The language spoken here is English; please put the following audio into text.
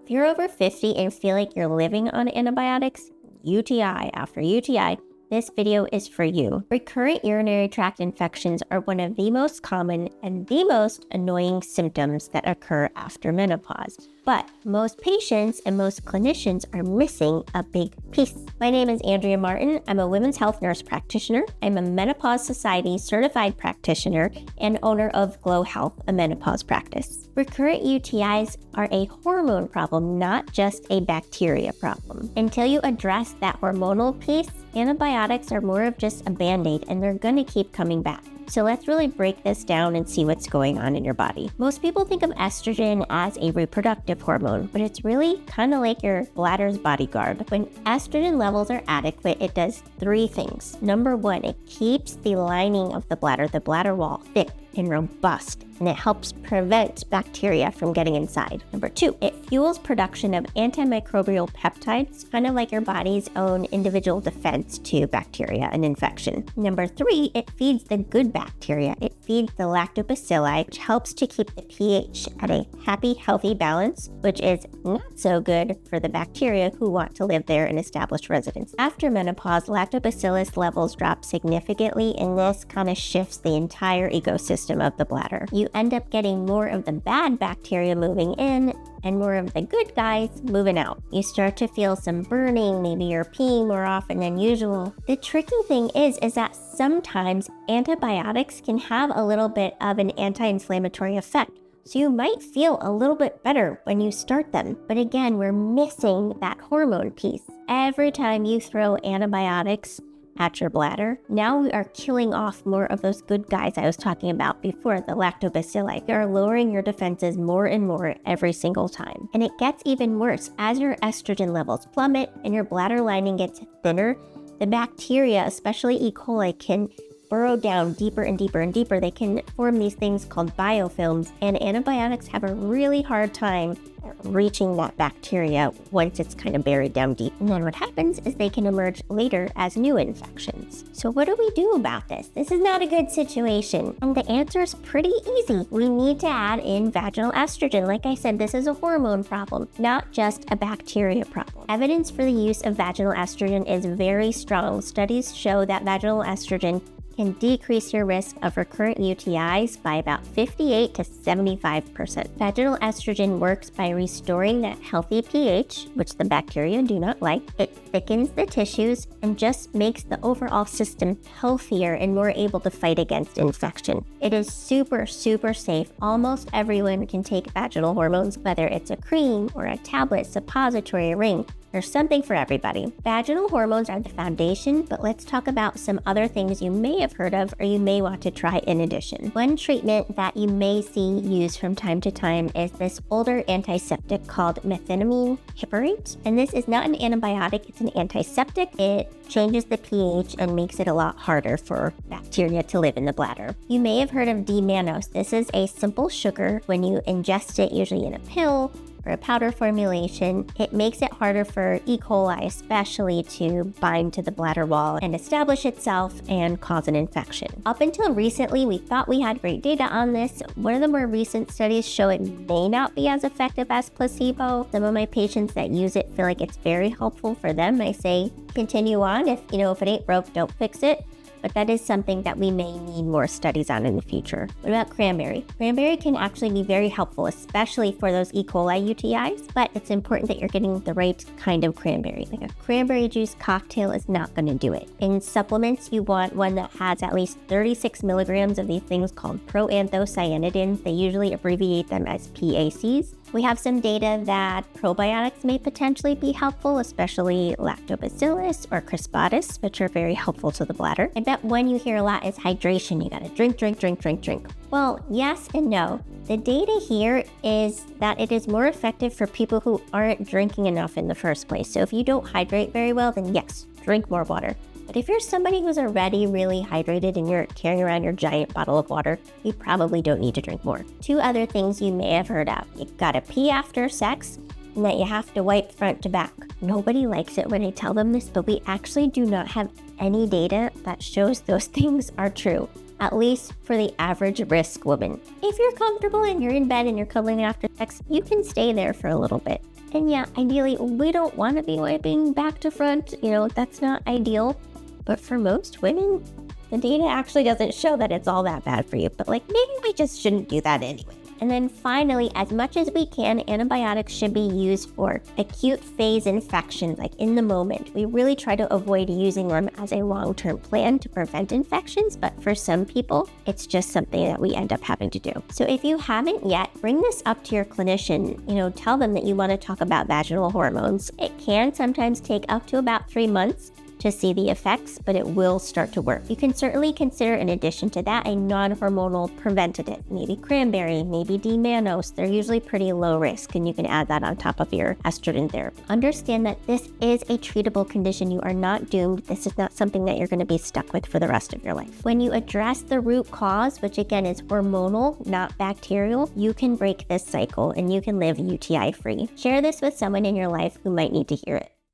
If you're over 50 and feel like you're living on antibiotics, UTI after UTI, this video is for you. Recurrent urinary tract infections are one of the most common and the most annoying symptoms that occur after menopause. But most patients and most clinicians are missing a big piece. My name is Andrea Martin. I'm a women's health nurse practitioner. I'm a Menopause Society certified practitioner and owner of Glow Health, a menopause practice. Recurrent UTIs are a hormone problem, not just a bacteria problem. Until you address that hormonal piece, antibiotics are more of just a band-aid and they're gonna keep coming back. So let's really break this down and see what's going on in your body. Most people think of estrogen as a reproductive hormone, but it's really kind of like your bladder's bodyguard. When estrogen levels are adequate, it does three things. Number one, it keeps the lining of the bladder wall, thick and robust, and it helps prevent bacteria from getting inside. Number two, it fuels production of antimicrobial peptides, kind of like your body's own individual defense to bacteria and infection. Number three, it feeds the good bacteria. It feeds the lactobacilli, which helps to keep the pH at a happy, healthy balance, which is not so good for the bacteria who want to live there and establish residence. After menopause, lactobacillus levels drop significantly, and this kind of shifts the entire ecosystem of the bladder. You end up getting more of the bad bacteria moving in and more of the good guys moving out. You start to feel some burning, maybe you're peeing more often than usual. The tricky thing is that sometimes antibiotics can have a little bit of an anti-inflammatory effect. So you might feel a little bit better when you start them. But again, we're missing that hormone piece. Every time you throw antibiotics at your bladder, now we are killing off more of those good guys I was talking about before, the lactobacilli. They are lowering your defenses more and more every single time. And it gets even worse. As your estrogen levels plummet and your bladder lining gets thinner, the bacteria, especially E. coli, can burrow down deeper and deeper and deeper. They can form these things called biofilms, and antibiotics have a really hard time reaching that bacteria once it's kind of buried down deep. And then what happens is they can emerge later as new infections. So what do we do about this? This is not a good situation. And the answer is pretty easy. We need to add in vaginal estrogen. Like I said, this is a hormone problem, not just a bacteria problem. Evidence for the use of vaginal estrogen is very strong. Studies show that vaginal estrogen can decrease your risk of recurrent UTIs by about 58 to 75%. Vaginal estrogen works by restoring that healthy pH, which the bacteria do not like. It thickens the tissues and just makes the overall system healthier and more able to fight against infection. It is super, super safe. Almost everyone can take vaginal hormones, whether it's a cream or a tablet, suppository, ring. There's something for everybody. Vaginal hormones are the foundation, but let's talk about some other things you may have heard of or you may want to try in addition. One treatment that you may see used from time to time is this older antiseptic called methenamine hippurate. And this is not an antibiotic, it's an antiseptic. It changes the pH and makes it a lot harder for bacteria to live in the bladder. You may have heard of d-mannose. This is a simple sugar. When you ingest it, usually in a pill or a powder formulation, it makes it harder for E. coli especially to bind to the bladder wall and establish itself and cause an infection. Up until recently, we thought we had great data on this. One of the more recent studies show it may not be as effective as placebo. Some of my patients that use it feel like it's very helpful for them. I say continue on. If it ain't broke, don't fix it. But that is something that we may need more studies on in the future. What about cranberry? Cranberry can actually be very helpful, especially for those E. coli UTIs, but it's important that you're getting the right kind of cranberry. Like a cranberry juice cocktail is not going to do it. In supplements, you want one that has at least 36 milligrams of these things called proanthocyanidins. They usually abbreviate them as PACs. We have some data that probiotics may potentially be helpful, especially lactobacillus or crispatus, which are very helpful to the bladder. I bet one you hear a lot is hydration. You gotta drink, drink, drink, drink, drink. Well, yes and no. The data here is that it is more effective for people who aren't drinking enough in the first place. So if you don't hydrate very well, then yes, drink more water. But if you're somebody who's already really hydrated and you're carrying around your giant bottle of water, you probably don't need to drink more. Two other things you may have heard of. You gotta pee after sex, and that you have to wipe front to back. Nobody likes it when I tell them this, but we actually do not have any data that shows those things are true. at least for the average risk woman. If you're comfortable and you're in bed and you're cuddling after sex, you can stay there for a little bit. And yeah, ideally, we don't want to be wiping back to front. That's not ideal. But for most women, the data actually doesn't show that it's all that bad for you. But maybe we just shouldn't do that anyway. And then finally, as much as we can, antibiotics should be used for acute phase infections, in the moment. We really try to avoid using them as a long-term plan to prevent infections, but for some people, it's just something that we end up having to do. So if you haven't yet, bring this up to your clinician. Tell them that you want to talk about vaginal hormones. It can sometimes take up to about 3 months to see the effects, but it will start to work. You can certainly consider, in addition to that, a non-hormonal preventative, maybe cranberry, maybe d-mannose. They're usually pretty low risk, and you can add that on top of your estrogen therapy. Understand that this is a treatable condition. You are not doomed. This is not something that you're going to be stuck with for the rest of your life. When you address the root cause, which again is hormonal, not bacterial, you can break this cycle and you can live UTI free. Share this with someone in your life who might need to hear it.